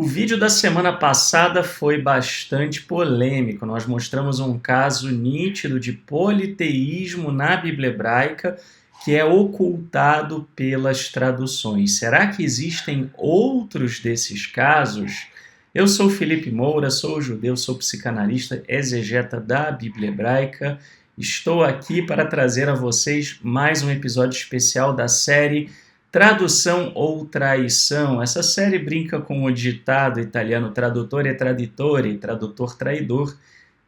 O vídeo da semana passada foi bastante polêmico. Nós mostramos um caso nítido de politeísmo na Bíblia hebraica que é ocultado pelas traduções. Será que existem outros desses casos? Eu sou Felipe Moura, sou judeu, sou psicanalista, exegeta da Bíblia hebraica. Estou aqui para trazer a vocês mais um episódio especial da série Tradução ou Traição. Essa série brinca com o ditado italiano traduttore traditore, tradutor traidor,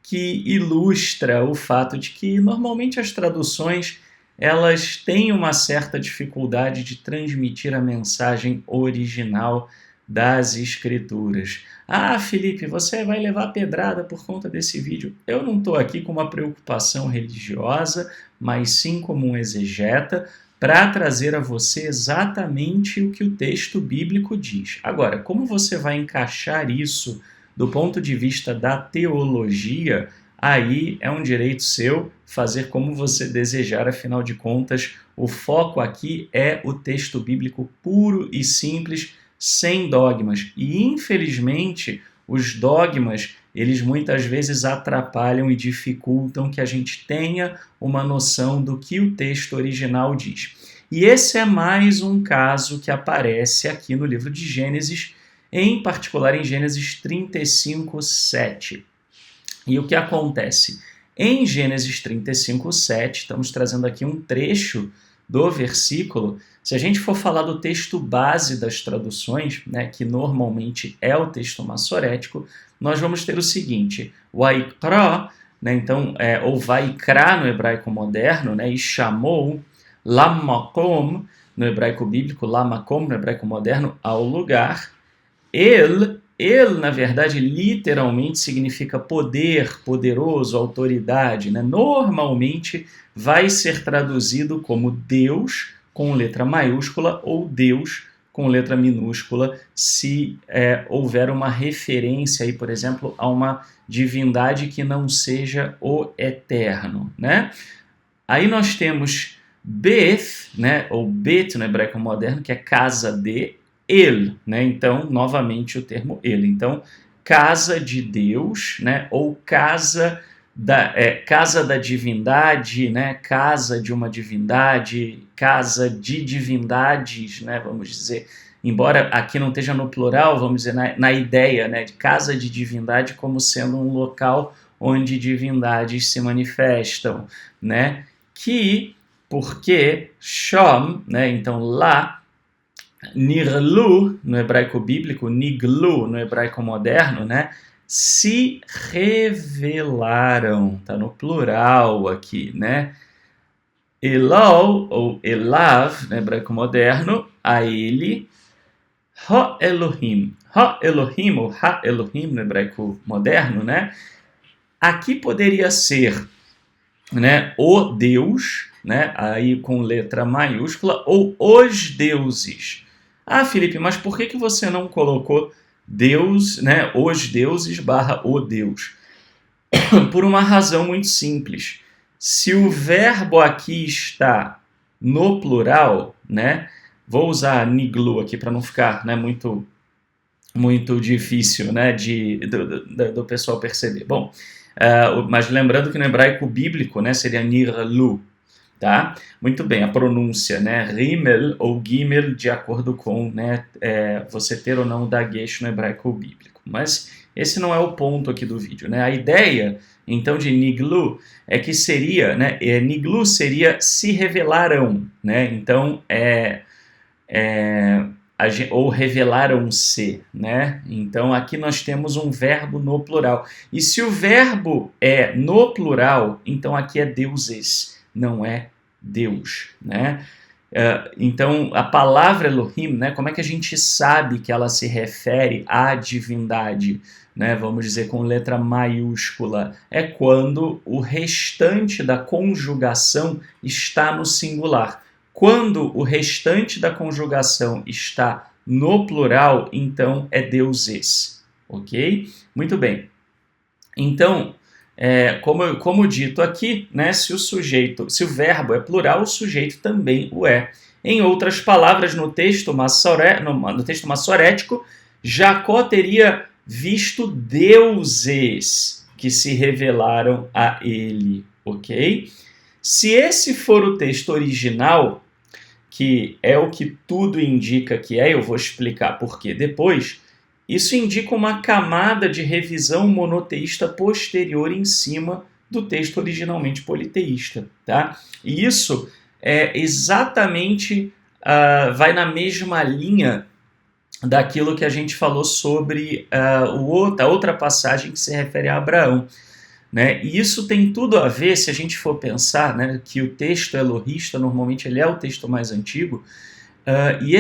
que ilustra o fato de que normalmente as traduções elas têm uma certa dificuldade de transmitir a mensagem original das escrituras. Ah, Felipe, você vai levar pedrada por conta desse vídeo. Eu não estou aqui com uma preocupação religiosa, mas sim como um exegeta, para trazer a você exatamente o que o texto bíblico diz. Agora, como você vai encaixar isso do ponto de vista da teologia, aí é um direito seu fazer como você desejar, afinal de contas, o foco aqui é o texto bíblico puro e simples, sem dogmas. E, infelizmente, os dogmas, eles muitas vezes atrapalham e dificultam que a gente tenha uma noção do que o texto original diz. E esse é mais um caso que aparece aqui no livro de Gênesis, em particular em Gênesis 35, 7. E o que acontece? Em Gênesis 35, 7, estamos trazendo aqui um trecho do versículo. Se a gente for falar do texto base das traduções, né, que normalmente é o texto massorético, nós vamos ter o seguinte: Vaikra, né, então, ou Vaikra no hebraico moderno, né, e chamou Lamakom no hebraico bíblico, Lamakom no hebraico moderno, ao lugar. El, na verdade, literalmente significa poder, poderoso, autoridade, né? Normalmente vai ser traduzido como Deus com letra maiúscula ou Deus com letra minúscula, se houver uma referência aí, por exemplo, a uma divindade que não seja o eterno, né? Aí nós temos Beth, né, ou Bet no hebraico moderno, que é casa de El, né? Então, novamente o termo El. Então, casa de Deus, né? Ou casa da divindade, né? Casa de uma divindade, casa de divindades, né? Vamos dizer, embora aqui não esteja no plural, vamos dizer, na ideia, né? De casa de divindade como sendo um local onde divindades se manifestam, né? Porque Shom, né? Então lá, Nirlu, no hebraico bíblico, Niglu, no hebraico moderno, né? Se revelaram, tá no plural aqui, né? Elol, ou Elav, no hebraico moderno, a ele, Ha-Elohim. Ha-Elohim, ou Ha-Elohim, no hebraico moderno, né? Aqui poderia ser, né, o Deus, né? Aí com letra maiúscula, ou os deuses. Ah, Felipe, mas por que você não colocou Deus, né, os deuses / o Deus? Por uma razão muito simples. Se o verbo aqui está no plural, né, vou usar niglu aqui para não ficar, né, muito difícil, né, do pessoal perceber. Bom, mas lembrando que no hebraico bíblico, né, seria nirlu. Tá? Muito bem, a pronúncia, né? Rimel ou Gimel, de acordo com, né, você ter ou não o dagesh no hebraico bíblico. Mas esse não é o ponto aqui do vídeo, né? A ideia, então, de Niglu é que seria, né? Niglu seria se revelaram, né? Então, ou revelaram-se, né? Então, aqui nós temos um verbo no plural. E se o verbo é no plural, então aqui é deuses, não é Deus, né? Então, a palavra Elohim, né, como é que a gente sabe que ela se refere à divindade, né, vamos dizer com letra maiúscula? É quando o restante da conjugação está no singular. Quando o restante da conjugação está no plural, então é deuses, ok? Muito bem. Então, como dito aqui, né, se o verbo é plural, o sujeito também o é. Em outras palavras, no texto massorético, Jacó teria visto deuses que se revelaram a ele, ok? Se esse for o texto original, que é o que tudo indica que é, eu vou explicar por quê depois, isso indica uma camada de revisão monoteísta posterior em cima do texto originalmente politeísta, tá? E isso é exatamente, vai na mesma linha daquilo que a gente falou sobre a outra passagem que se refere a Abraão, né? E isso tem tudo a ver, se a gente for pensar, né, que o texto elohista, normalmente ele é o texto mais antigo, e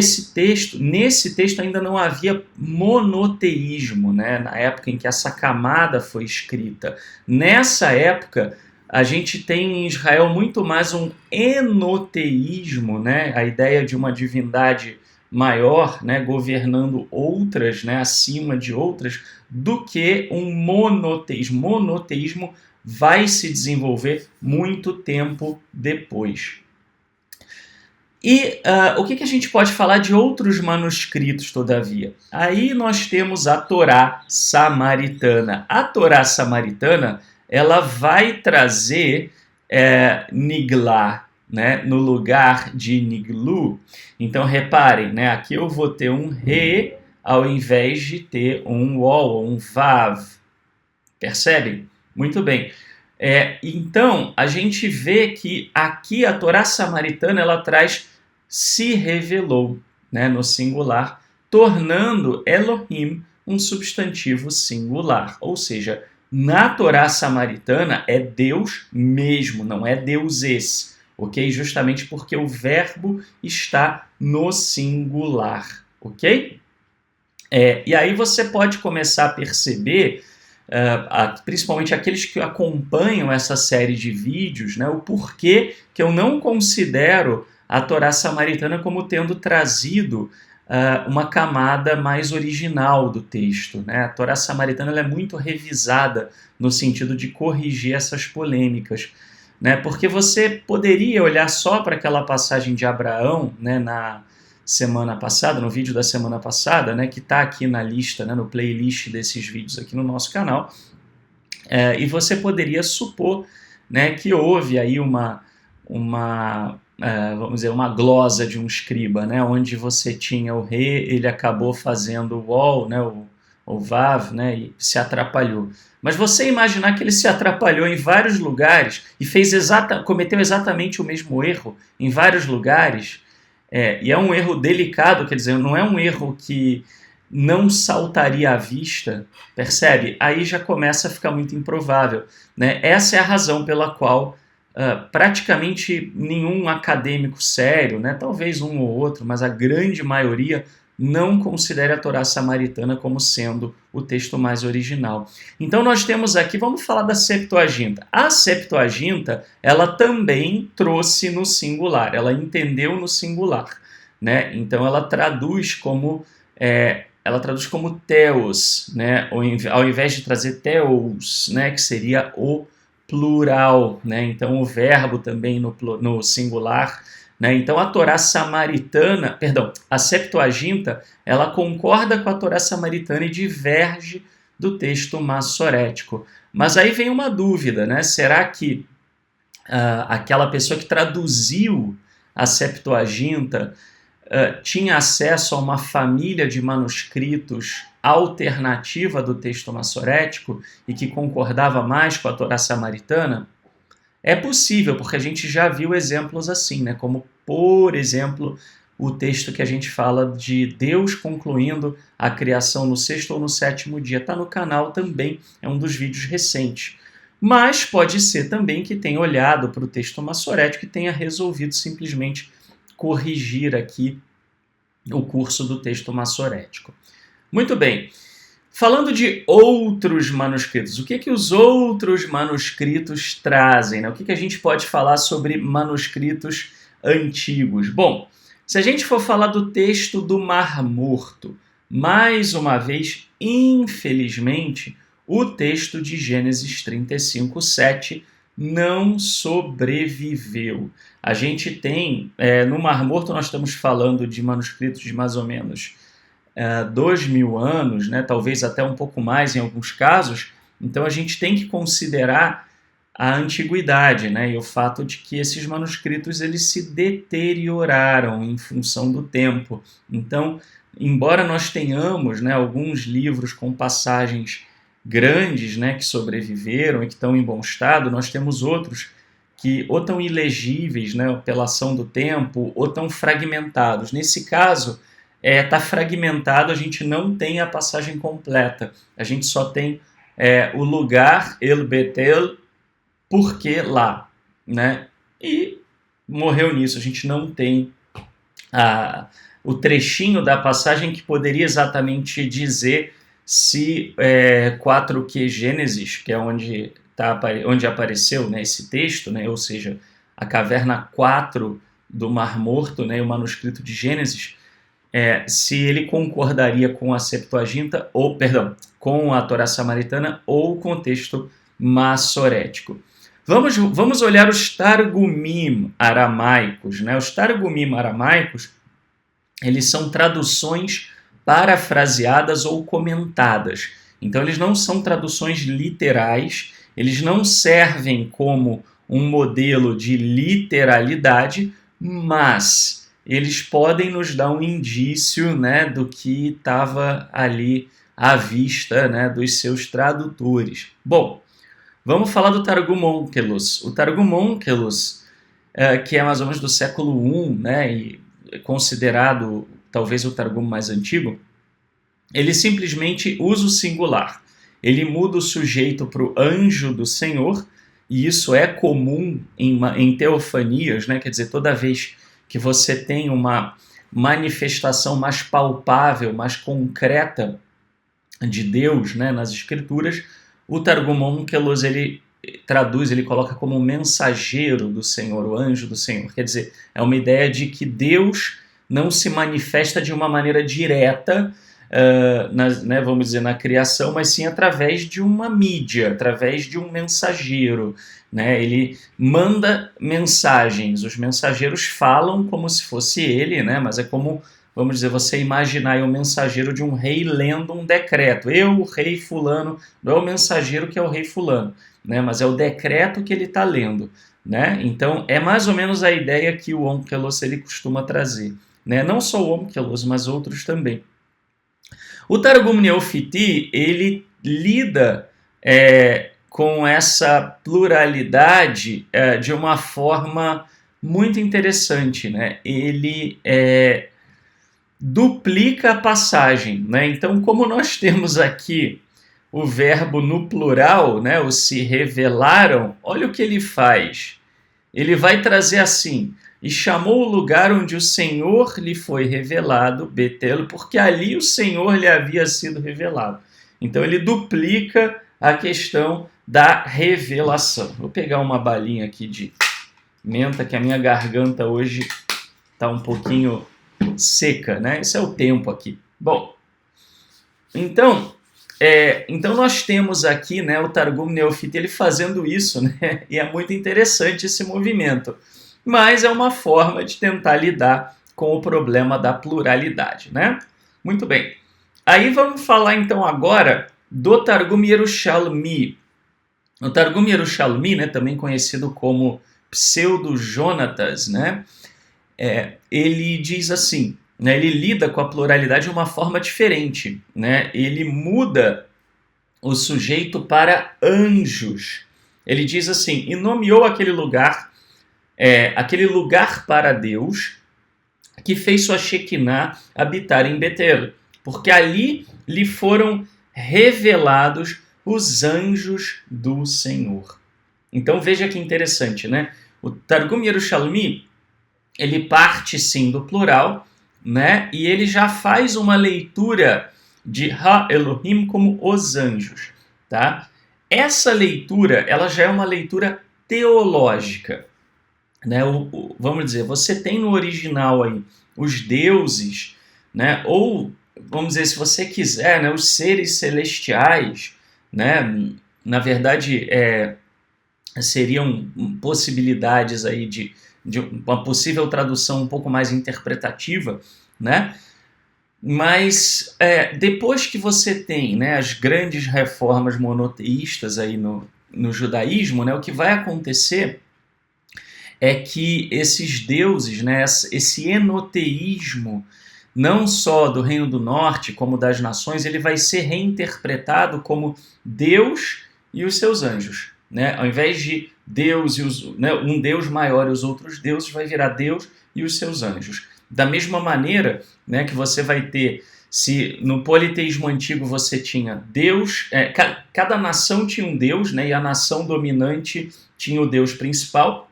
nesse texto ainda não havia monoteísmo, né, na época em que essa camada foi escrita. Nessa época, a gente tem em Israel muito mais um enoteísmo, né, a ideia de uma divindade maior, né, governando outras, né, acima de outras, do que um monoteísmo. Monoteísmo vai se desenvolver muito tempo depois. E o que a gente pode falar de outros manuscritos, todavia? Aí nós temos a Torá samaritana. A Torá samaritana, ela vai trazer Nigla, né, no lugar de Niglu. Então reparem, né, aqui eu vou ter um Re ao invés de ter um Wol, um Vav. Percebem? Muito bem. Então, a gente vê que aqui a Torá samaritana ela traz se revelou, né, no singular, tornando Elohim um substantivo singular. Ou seja, na Torá samaritana é Deus mesmo, não é deuses, ok? Justamente porque o verbo está no singular, ok? E aí você pode começar a perceber, principalmente aqueles que acompanham essa série de vídeos, né, o porquê que eu não considero a Torá samaritana como tendo trazido uma camada mais original do texto, né? A Torá samaritana ela é muito revisada no sentido de corrigir essas polêmicas, né? Porque você poderia olhar só para aquela passagem de Abraão, né, na semana passada, no vídeo da semana passada, né, que está aqui na lista, né, no playlist desses vídeos aqui no nosso canal, e você poderia supor, né, que houve aí vamos dizer, uma glosa de um escriba, né, onde você tinha o Re, ele acabou fazendo o Wol, né, o Vav, né, e se atrapalhou. Mas você imaginar que ele se atrapalhou em vários lugares e cometeu exatamente o mesmo erro em vários lugares, e é um erro delicado, quer dizer, não é um erro que não saltaria à vista, percebe? Aí já começa a ficar muito improvável, né? Essa é a razão pela qual praticamente nenhum acadêmico sério, né, talvez um ou outro, mas a grande maioria não considera a Torá samaritana como sendo o texto mais original. Então nós temos aqui, vamos falar da Septuaginta. A Septuaginta, ela também trouxe no singular, ela entendeu no singular, né? Então ela traduz como theos, né? Ao invés de trazer theos, né, que seria o plural, né? Então o verbo também no singular, né? Então a Torá samaritana, perdão, a Septuaginta, ela concorda com a Torá samaritana e diverge do texto massorético. Mas aí vem uma dúvida, né? Será que aquela pessoa que traduziu a Septuaginta tinha acesso a uma família de manuscritos alternativa do texto massorético e que concordava mais com a Torá samaritana? É possível, porque a gente já viu exemplos assim, né? Como, por exemplo, o texto que a gente fala de Deus concluindo a criação no sexto ou no sétimo dia. Está no canal também, é um dos vídeos recentes. Mas pode ser também que tenha olhado para o texto massorético e tenha resolvido simplesmente corrigir aqui o curso do texto massorético. Muito bem. Falando de outros manuscritos, o que os outros manuscritos trazem, né? O que a gente pode falar sobre manuscritos antigos? Bom, se a gente for falar do texto do Mar Morto, mais uma vez, infelizmente, o texto de Gênesis 35:7 não sobreviveu. A gente tem, no Mar Morto nós estamos falando de manuscritos de mais ou menos 2.000 anos, né, talvez até um pouco mais em alguns casos. Então a gente tem que considerar a antiguidade, né, e o fato de que esses manuscritos eles se deterioraram em função do tempo. Então, embora nós tenhamos, né, alguns livros com passagens grandes, né, que sobreviveram e que estão em bom estado, nós temos outros que ou estão ilegíveis, né, pela ação do tempo, ou estão fragmentados. Nesse caso, está fragmentado, a gente não tem a passagem completa, a gente só tem o lugar, El Betel, porque lá, né? E morreu nisso, a gente não tem o trechinho da passagem que poderia exatamente dizer se 4Q Gênesis, que é onde apareceu, né, esse texto, né, ou seja, a caverna 4 do Mar Morto, né, o manuscrito de Gênesis, se ele concordaria com a Septuaginta, ou, perdão, com a Torá Samaritana ou com o texto massorético. Vamos olhar os Targumim aramaicos, né? Os Targumim aramaicos, eles são traduções parafraseadas ou comentadas. Então, eles não são traduções literais, eles não servem como um modelo de literalidade, mas eles podem nos dar um indício, né, do que estava ali à vista, né, dos seus tradutores. Bom, vamos falar do Targum Onkelos. O Targum Onkelos, que é mais ou menos do século I, né, e considerado talvez o Targum mais antigo, ele simplesmente usa o singular. Ele muda o sujeito para o anjo do Senhor, e isso é comum em teofanias, né? Quer dizer, toda vez que você tem uma manifestação mais palpável, mais concreta de Deus, né, nas Escrituras, o Targum Onkelos ele traduz, ele coloca como mensageiro do Senhor, o anjo do Senhor. Quer dizer, é uma ideia de que Deus não se manifesta de uma maneira direta, né, vamos dizer, na criação, mas sim através de uma mídia, através de um mensageiro. Né? Ele manda mensagens, os mensageiros falam como se fosse ele, né? Mas é como, vamos dizer, você imaginar o mensageiro de um rei lendo um decreto. Eu, o rei fulano, não é o mensageiro que é o rei fulano, né? Mas é o decreto que ele está lendo. Né? Então, é mais ou menos a ideia que o Onkelos ele costuma trazer. Né? Não só o Onkelos, mas outros também. O Targum Neofiti, ele lida com essa pluralidade de uma forma muito interessante. Né? Ele duplica a passagem. Né? Então, como nós temos aqui o verbo no plural, né, os se revelaram, olha o que ele faz. Ele vai trazer assim: e chamou o lugar onde o Senhor lhe foi revelado, Betel, porque ali o Senhor lhe havia sido revelado. Então ele duplica a questão da revelação. Vou pegar uma balinha aqui de menta, que a minha garganta hoje está um pouquinho seca, né? Esse é o tempo aqui. Bom, então nós temos aqui, né, o Targum Neofiti ele fazendo isso, né? E é muito interessante esse movimento. Mas é uma forma de tentar lidar com o problema da pluralidade, né? Muito bem. Aí vamos falar então agora do Targum Yerushalmi. O Targum Yerushalmi, né, também conhecido como Pseudo-Jonatas, né? Ele diz assim, né, ele lida com a pluralidade de uma forma diferente, né? Ele muda o sujeito para anjos. Ele diz assim: e nomeou aquele lugar para Deus, que fez sua Shekinah habitar em Betel, porque ali lhe foram revelados os anjos do Senhor. Então veja que interessante, né? O Targum Yerushalmi, ele parte sim do plural, né? E ele já faz uma leitura de Ha-Elohim como os anjos, tá? Essa leitura, ela já é uma leitura teológica. Né, vamos dizer, você tem no original aí os deuses, né, ou, vamos dizer, se você quiser, né, os seres celestiais, né, na verdade, seriam possibilidades aí de uma possível tradução um pouco mais interpretativa, né, Mas depois que você tem, né, as grandes reformas monoteístas aí no judaísmo, né, o que vai acontecer é que esses deuses, né, esse enoteísmo, não só do Reino do Norte, como das nações, ele vai ser reinterpretado como Deus e os seus anjos. Né? Ao invés de Deus e um Deus maior e os outros deuses, vai virar Deus e os seus anjos. Da mesma maneira, né, que você vai ter, se no politeísmo antigo você tinha Deus, cada nação tinha um Deus, né, e a nação dominante tinha o Deus principal,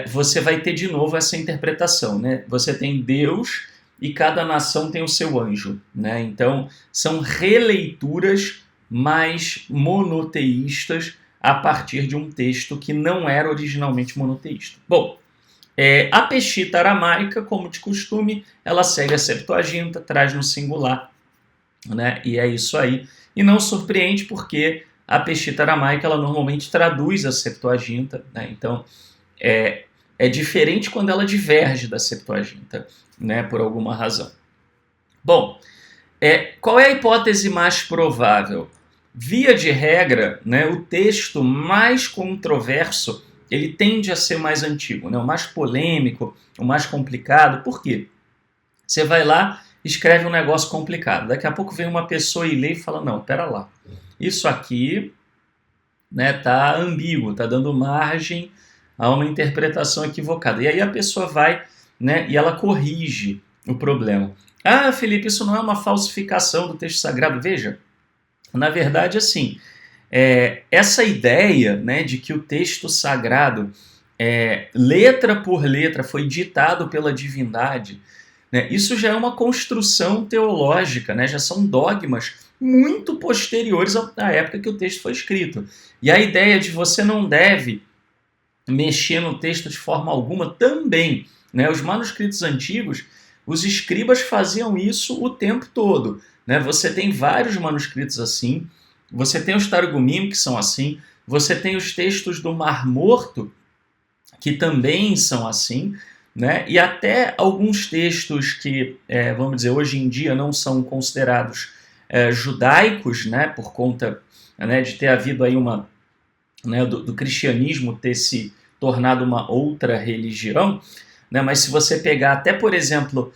você vai ter de novo essa interpretação, né? Você tem Deus e cada nação tem o seu anjo, né? Então, são releituras mais monoteístas a partir de um texto que não era originalmente monoteísta. Bom, a Peshita aramaica, como de costume, ela segue a Septuaginta, traz no singular, né? E é isso aí. E não surpreende porque a Peshita aramaica, ela normalmente traduz a Septuaginta, né? Então, é diferente quando ela diverge da Septuaginta, né, por alguma razão. Bom, qual é a hipótese mais provável? Via de regra, né, o texto mais controverso ele tende a ser mais antigo, né, o mais polêmico, o mais complicado. Por quê? Você vai lá, escreve um negócio complicado. Daqui a pouco vem uma pessoa e lê e fala, não, pera lá, isso aqui, né, tá ambíguo, tá dando margem a uma interpretação equivocada. E aí a pessoa vai, né, e ela corrige o problema. Ah, Felipe, isso não é uma falsificação do texto sagrado? Veja, na verdade, assim, essa ideia, né, de que o texto sagrado, letra por letra, foi ditado pela divindade, né, isso já é uma construção teológica, né, já são dogmas muito posteriores à época que o texto foi escrito. E a ideia de você não deve mexer no texto de forma alguma também, né? Os manuscritos antigos, os escribas faziam isso o tempo todo, né? Você tem vários manuscritos assim, você tem os Targumim que são assim, você tem os textos do Mar Morto que também são assim, né? E até alguns textos que, vamos dizer, hoje em dia não são considerados judaicos, né? Por conta, né, de ter havido aí uma, né, do cristianismo ter se tornado uma outra religião, né? Mas se você pegar até, por exemplo,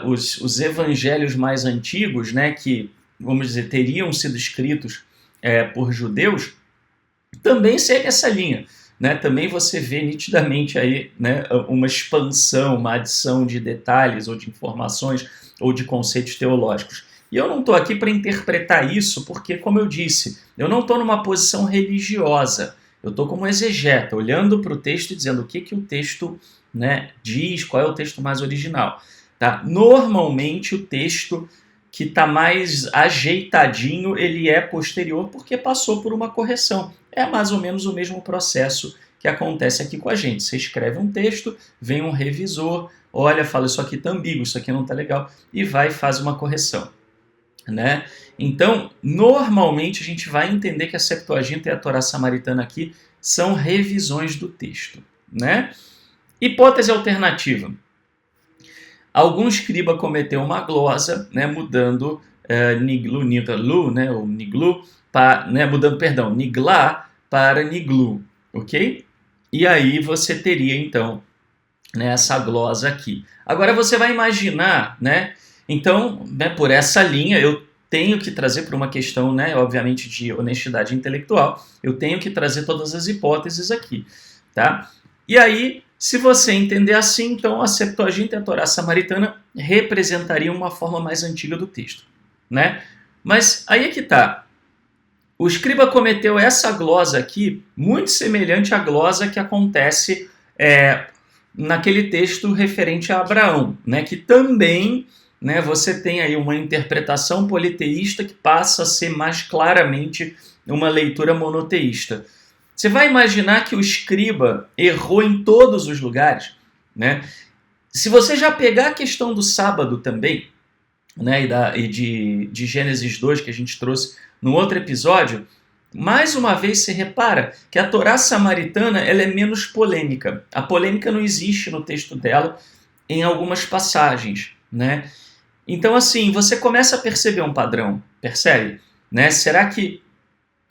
os evangelhos mais antigos, né, que, vamos dizer, teriam sido escritos por judeus, também segue essa linha. Né? Também você vê nitidamente aí, né, uma expansão, uma adição de detalhes ou de informações ou de conceitos teológicos. E eu não estou aqui para interpretar isso porque, como eu disse, eu não estou numa posição religiosa. Eu estou como exegeta, olhando para o texto e dizendo o que o texto, né, diz, qual é o texto mais original. Tá? Normalmente o texto que está mais ajeitadinho, ele é posterior porque passou por uma correção. É mais ou menos o mesmo processo que acontece aqui com a gente. Você escreve um texto, vem um revisor, olha, fala isso aqui está ambíguo, isso aqui não está legal, e vai e faz uma correção. Né? Então, normalmente a gente vai entender que a Septuaginta e a Torá Samaritana aqui são revisões do texto. Né? Hipótese alternativa. Algum escriba cometeu uma glosa, né, mudando niglu, niglu, né, ou niglu, né, mudando, perdão, niglá para niglu, ok? E aí você teria, então, né, essa glosa aqui. Agora você vai imaginar, né, então, né, por essa linha, eu tenho que trazer por uma questão, né, obviamente, de honestidade intelectual, eu tenho que trazer todas as hipóteses aqui, tá? E aí, se você entender assim, então a Septuaginta e a Torá Samaritana representariam uma forma mais antiga do texto, né? Mas aí é que tá. O escriba cometeu essa glosa aqui, muito semelhante à glosa que acontece naquele texto referente a Abraão, né? Que também, né, você tem aí uma interpretação politeísta que passa a ser mais claramente uma leitura monoteísta. Você vai imaginar que o escriba errou em todos os lugares, né? Se você já pegar a questão do sábado também, né, e de Gênesis 2, que a gente trouxe no outro episódio, mais uma vez você repara que a Torá Samaritana ela é menos polêmica. A polêmica não existe no texto dela em algumas passagens, né? Então, assim, você começa a perceber um padrão, percebe? Né? Será que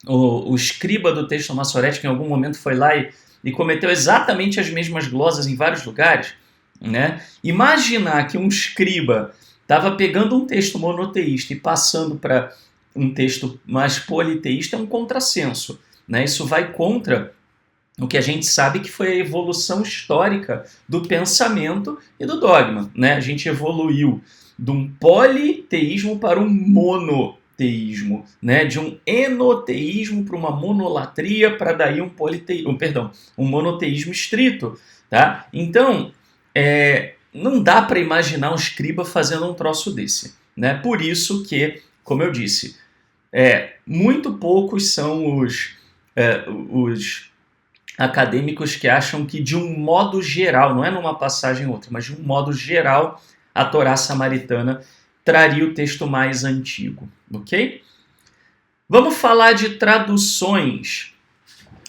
o escriba do texto massorético em algum momento foi lá e cometeu exatamente as mesmas glosas em vários lugares? Né? Imaginar que um escriba estava pegando um texto monoteísta e passando para um texto mais politeísta é um contrassenso. Né? Isso vai contra o que a gente sabe que foi a evolução histórica do pensamento e do dogma. Né? A gente evoluiu de um politeísmo para um monoteísmo, né? De um enoteísmo para uma monolatria, para daí um monoteísmo estrito. Tá? Então, não dá para imaginar um escriba fazendo um troço desse. Né? Por isso que, como eu disse, muito poucos são os acadêmicos que acham que, de um modo geral, não é numa passagem ou outra, mas de um modo geral, a Torá samaritana traria o texto mais antigo, ok? Vamos falar de traduções.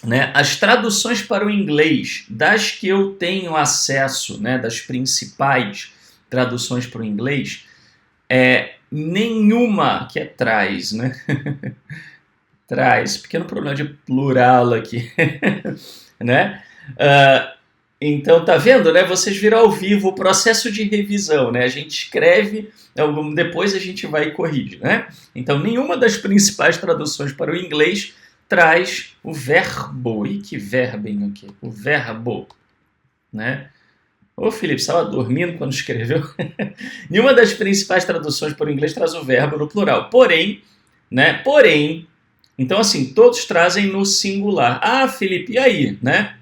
Né? As traduções para o inglês, das que eu tenho acesso, né, das principais traduções para o inglês, nenhuma que traz, né? Traz, pequeno problema de plural aqui, né? Então, tá vendo, né? Vocês viram ao vivo o processo de revisão, né? A gente escreve, depois a gente vai e corrige, né? Então, nenhuma das principais traduções para o inglês traz o verbo. E que verbinho aqui? O verbo, né? Ô, Felipe, estava dormindo quando escreveu? Nenhuma das principais traduções para o inglês traz o verbo no plural. Porém, então, assim, todos trazem no singular. Ah, Felipe, e aí, né?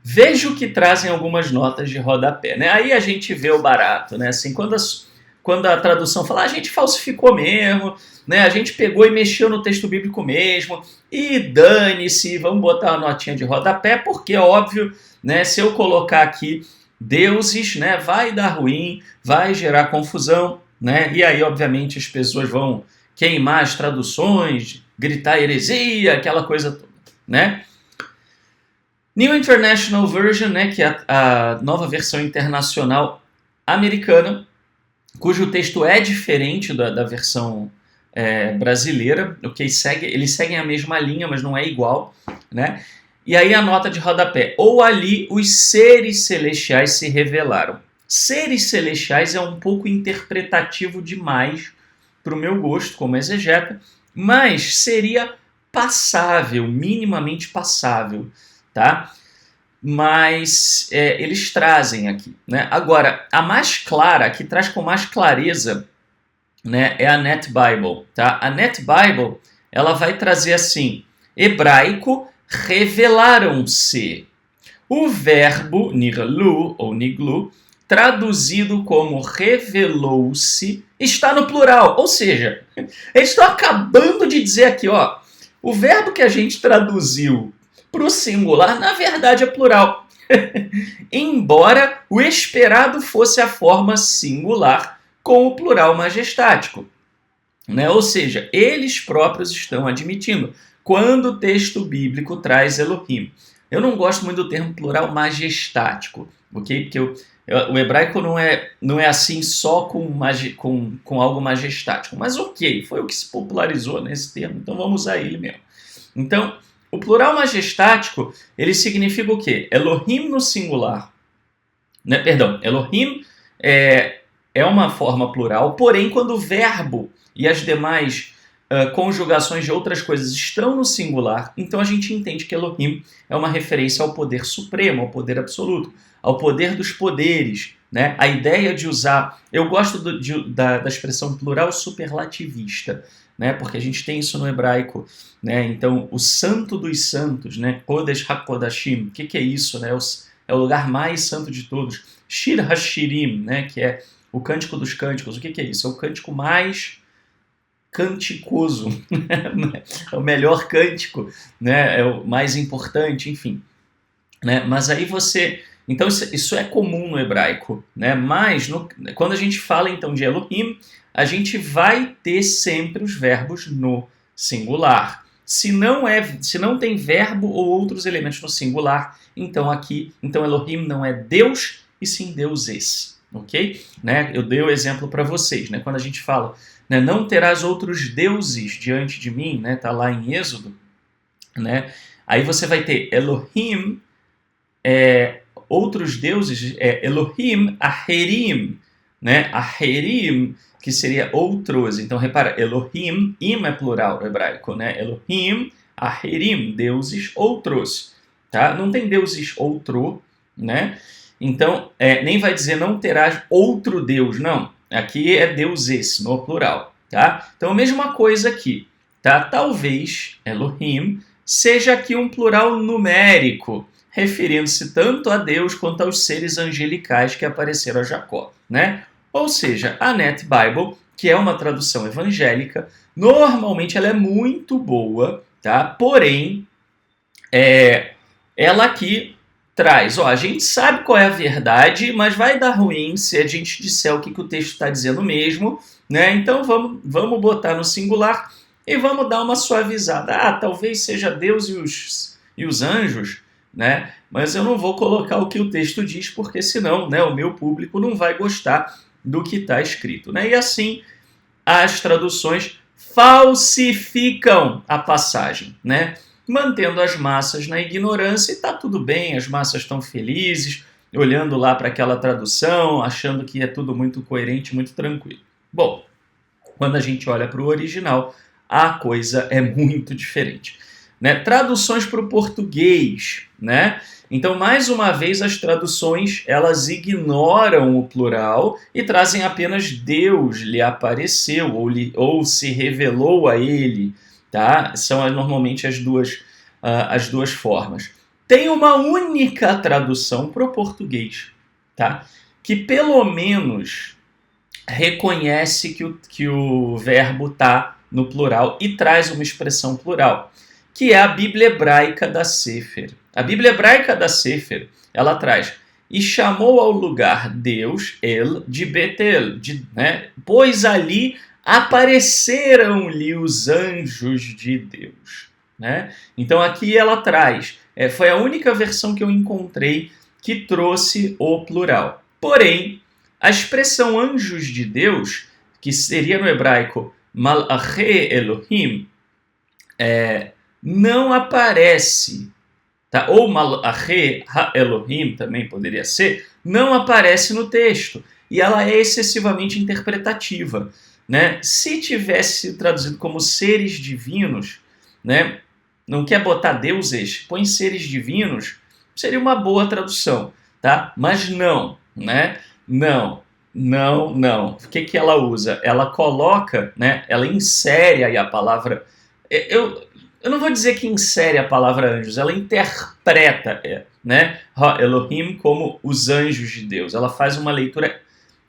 Vejo que trazem algumas notas de rodapé, né? Aí a gente vê o barato, né? Assim, quando a tradução fala, a gente falsificou mesmo, né? A gente pegou e mexeu no texto bíblico mesmo, e dane-se, vamos botar uma notinha de rodapé, porque, óbvio, né? Se eu colocar aqui deuses, né? Vai dar ruim, vai gerar confusão, né? E aí, obviamente, as pessoas vão queimar as traduções, gritar heresia, aquela coisa toda, né? New International Version, né, que é a nova versão internacional americana, cujo texto é diferente da versão brasileira, okay? Eles seguem a mesma linha, mas não é igual, né? E aí a nota de rodapé, ou ali os seres celestiais se revelaram. Seres celestiais é um pouco interpretativo demais para o meu gosto como exegeta, mas seria passável, minimamente passável, tá? Mas eles trazem aqui, né? Agora, a mais clara, a que traz com mais clareza, né, é a Net Bible, tá? A Net Bible, ela vai trazer assim, hebraico, revelaram-se. O verbo nirlu, ou niglu, traduzido como revelou-se, está no plural. Ou seja, eles estão acabando de dizer aqui, ó, o verbo que a gente traduziu para o singular, na verdade, é plural. Embora o esperado fosse a forma singular com o plural majestático. Né? Ou seja, eles próprios estão admitindo. Quando o texto bíblico traz Elohim. Eu não gosto muito do termo plural majestático, ok? Porque o hebraico não é assim só com algo majestático. Mas ok, foi o que se popularizou nesse termo, então vamos usar ele mesmo. Então, o plural majestático, ele significa o quê? Elohim no singular. Né? Perdão, Elohim é uma forma plural, porém quando o verbo e as demais conjugações de outras coisas estão no singular, então a gente entende que Elohim é uma referência ao poder supremo, ao poder absoluto, ao poder dos poderes. Né? A ideia de usar... Eu gosto da expressão plural superlativista, né? Porque a gente tem isso no hebraico. Né? Então, o santo dos santos, né? Kodesh HaKodashim, o que é isso? Né? É o lugar mais santo de todos. Shir HaShirim, né? Que é o cântico dos cânticos. O que é isso? É o cântico mais canticoso, é o melhor cântico, né? É o mais importante, enfim. Né? Mas aí você... Então isso é comum no hebraico, né? Mas quando a gente fala então de Elohim, a gente vai ter sempre os verbos no singular. Se não tem verbo ou outros elementos no singular, então Elohim não é Deus, e sim deuses. ok? Né? Eu dei o exemplo para vocês, né? Quando a gente fala, né, não terás outros deuses diante de mim, né? Tá lá em Êxodo, né? Aí você vai ter Elohim, outros deuses, Elohim, Aherim, né? Aherim, que seria outros. Então, repara, Elohim, im é plural hebraico, né? Elohim, Aherim, deuses outros, tá? Não tem deuses outro, né? Então, nem vai dizer não terás outro Deus, não. Aqui é deuses, no plural, tá? Então, a mesma coisa aqui, tá? Talvez Elohim seja aqui um plural numérico, referindo-se tanto a Deus quanto aos seres angelicais que apareceram a Jacó, né? Ou seja, a Net Bible, que é uma tradução evangélica, normalmente ela é muito boa, tá? Porém, ela aqui traz, a gente sabe qual é a verdade, mas vai dar ruim se a gente disser o que o texto está dizendo mesmo, né? Então vamos botar no singular e vamos dar uma suavizada. Talvez seja Deus e os anjos, né? Mas eu não vou colocar o que o texto diz, porque senão, né, o meu público não vai gostar do que está escrito, né? E assim as traduções falsificam a passagem, né? Mantendo as massas na ignorância, e está tudo bem, as massas estão felizes, olhando lá para aquela tradução, achando que é tudo muito coerente, muito tranquilo. Bom, quando a gente olha para o original, a coisa é muito diferente, né? Traduções para o português, né? Então, mais uma vez, as traduções elas ignoram o plural e trazem apenas Deus lhe apareceu ou se revelou a ele, tá? São normalmente as duas formas. Tem uma única tradução para o português, tá? Que pelo menos reconhece que o verbo está no plural e traz uma expressão plural, que é a Bíblia Hebraica da Sefer. A Bíblia Hebraica da Sefer, ela traz: e chamou ao lugar Deus, El, de Betel, né? Pois ali apareceram-lhe os anjos de Deus. Né? Então aqui ela traz, foi a única versão que eu encontrei que trouxe o plural. Porém, a expressão anjos de Deus, que seria no hebraico Malache Elohim, não aparece, tá? Ou Malache Ha-Elohim também poderia ser, não aparece no texto. E ela é excessivamente interpretativa, né? Se tivesse traduzido como seres divinos, né? Não quer botar deuses, põe seres divinos, seria uma boa tradução, tá? Mas não, né? Não. O que ela usa? Ela coloca, né? Ela insere aí a palavra... Eu não vou dizer que insere a palavra anjos, ela interpreta, né? Elohim como os anjos de Deus. Ela faz uma leitura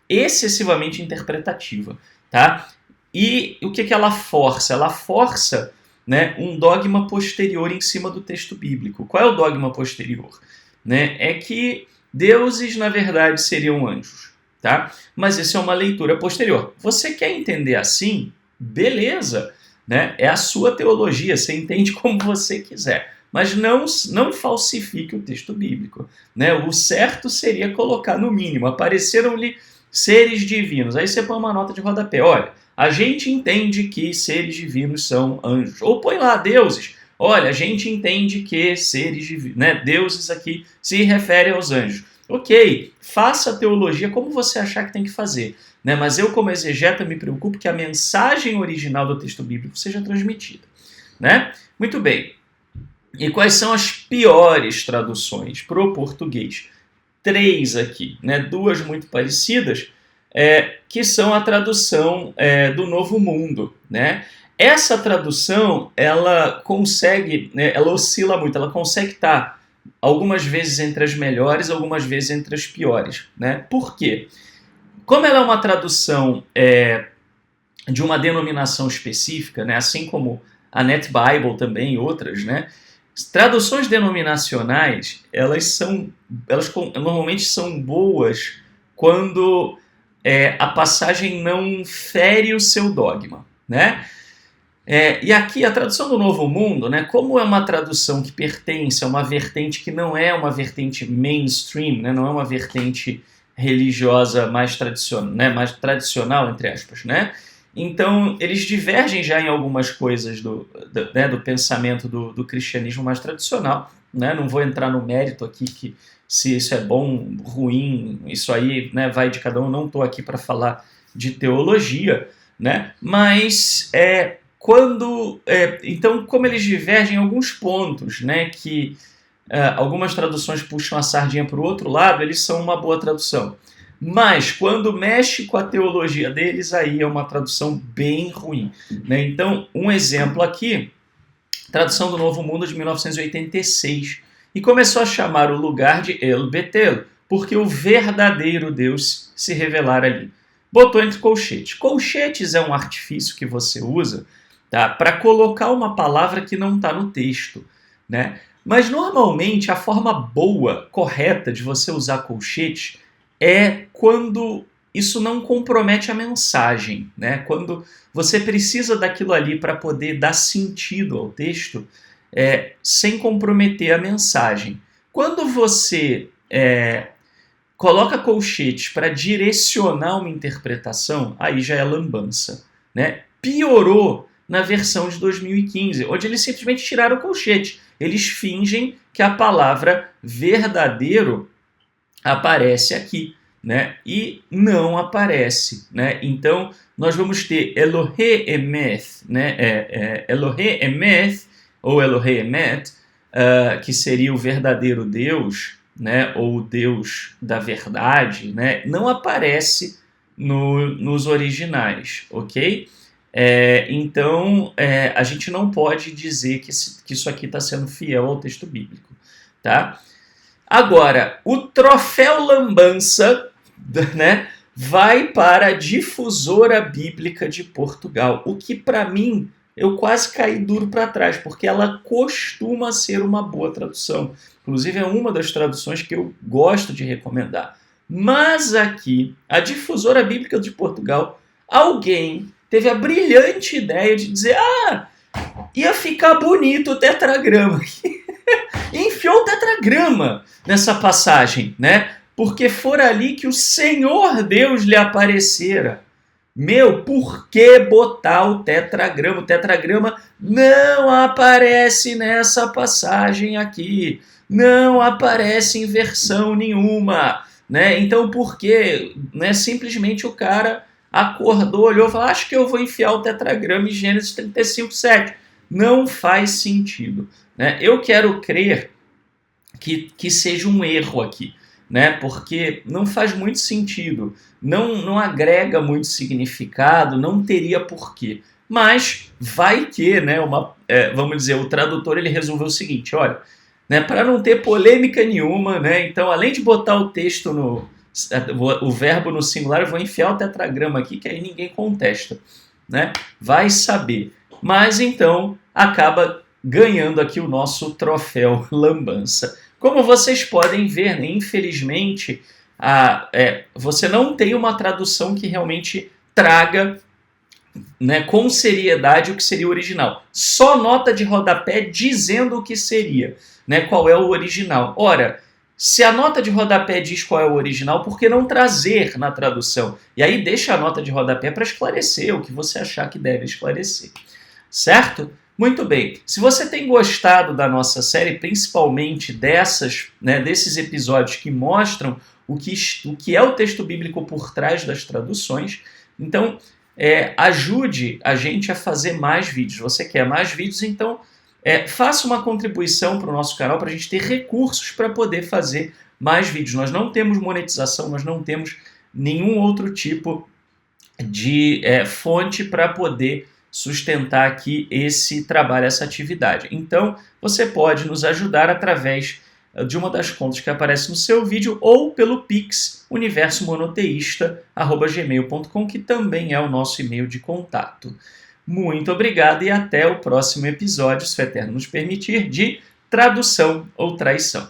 excessivamente interpretativa, tá? E o que ela força? Ela força, né, um dogma posterior em cima do texto bíblico. Qual é o dogma posterior? Né? É que deuses, na verdade, seriam anjos, tá? Mas isso é uma leitura posterior. Você quer entender assim? Beleza, né? É a sua teologia, você entende como você quiser. Mas não falsifique o texto bíblico, né? O certo seria colocar no mínimo, apareceram-lhe seres divinos. Aí você põe uma nota de rodapé, olha, a gente entende que seres divinos são anjos. Ou põe lá deuses. Olha, a gente entende que seres divinos, né, deuses aqui se referem aos anjos. Ok, faça a teologia como você achar que tem que fazer. Né? Mas eu, como exegeta, me preocupo que a mensagem original do texto bíblico seja transmitida. Né? Muito bem. E quais são as piores traduções para o português? 3 aqui, né? 2 muito parecidas, que são a tradução do Novo Mundo, né? Essa tradução, ela consegue, né, ela oscila muito, ela consegue estar algumas vezes entre as melhores, algumas vezes entre as piores, né? Por quê? Como ela é uma tradução de uma denominação específica, né, assim como a Net Bible também e outras, né? Traduções denominacionais, elas normalmente são boas quando a passagem não fere o seu dogma, né? E aqui a tradução do Novo Mundo, né, como é uma tradução que pertence a uma vertente que não é uma vertente mainstream, né, não é uma vertente religiosa mais tradicional, né, mais tradicional, entre aspas, né? Então, eles divergem já em algumas coisas do pensamento do cristianismo mais tradicional, né? Não vou entrar no mérito aqui que se isso é bom, ruim, isso aí, né, vai de cada um, não estou aqui para falar de teologia, né? Mas então, como eles divergem em alguns pontos, né, que algumas traduções puxam a sardinha para o outro lado, eles são uma boa tradução. Mas, quando mexe com a teologia deles, aí é uma tradução bem ruim, né? Então, um exemplo aqui, tradução do Novo Mundo de 1986, e começou a chamar o lugar de El Betel, porque o verdadeiro Deus se revelara ali. Botou entre colchetes. Colchetes é um artifício que você usa, tá, para colocar uma palavra que não está no texto, né? Mas, normalmente, a forma boa, correta de você usar colchetes é quando isso não compromete a mensagem, né? Quando você precisa daquilo ali para poder dar sentido ao texto, sem comprometer a mensagem. Quando você coloca colchetes para direcionar uma interpretação, aí já é lambança, né? Piorou na versão de 2015, onde eles simplesmente tiraram o colchete. Eles fingem que a palavra verdadeiro aparece aqui, né? E não aparece, né? Então, nós vamos ter Elohe Emeth, né? Elohe Emeth, ou Elohe Emet, que seria o verdadeiro Deus, né? Ou o Deus da verdade, né? Não aparece nos originais, ok? Então, a gente não pode dizer que isso aqui está sendo fiel ao texto bíblico, tá? Agora, o troféu lambança, né, vai para a Difusora Bíblica de Portugal, o que para mim eu quase caí duro para trás, porque ela costuma ser uma boa tradução. Inclusive é uma das traduções que eu gosto de recomendar. Mas aqui, a Difusora Bíblica de Portugal, alguém teve a brilhante ideia de dizer: ia ficar bonito o tetragrama. Enfiou o tetragrama nessa passagem, né? Porque fora ali que o Senhor Deus lhe aparecera. Meu, por que botar o tetragrama? O tetragrama não aparece nessa passagem aqui. Não aparece em versão nenhuma, né? Então, por que, né? Simplesmente o cara acordou, olhou e falou: acho que eu vou enfiar o tetragrama em Gênesis 35:7. Não faz sentido, né? Eu quero crer que seja um erro aqui, né? Porque não faz muito sentido, não agrega muito significado, não teria porquê. Mas vai que, né? Vamos dizer, o tradutor ele resolveu o seguinte: olha, né? Para não ter polêmica nenhuma, né? Então, além de botar o texto o verbo no singular, eu vou enfiar o tetragrama aqui, que aí ninguém contesta, né? Vai saber. Mas então acaba ganhando aqui o nosso troféu lambança. Como vocês podem ver, né, infelizmente, você não tem uma tradução que realmente traga, né, com seriedade o que seria o original. Só nota de rodapé dizendo o que seria, né, qual é o original. Ora, se a nota de rodapé diz qual é o original, por que não trazer na tradução? E aí deixa a nota de rodapé para esclarecer o que você achar que deve esclarecer. Certo? Muito bem. Se você tem gostado da nossa série, principalmente desses episódios que mostram o que é o texto bíblico por trás das traduções, então ajude a gente a fazer mais vídeos. Você quer mais vídeos? Então faça uma contribuição para o nosso canal para a gente ter recursos para poder fazer mais vídeos. Nós não temos monetização, nós não temos nenhum outro tipo de fonte para poder sustentar aqui esse trabalho, essa atividade. Então, você pode nos ajudar através de uma das contas que aparece no seu vídeo ou pelo Pix universomonoteísta@gmail.com, que também é o nosso e-mail de contato. Muito obrigado e até o próximo episódio, se o Eterno nos permitir, de Tradução ou Traição.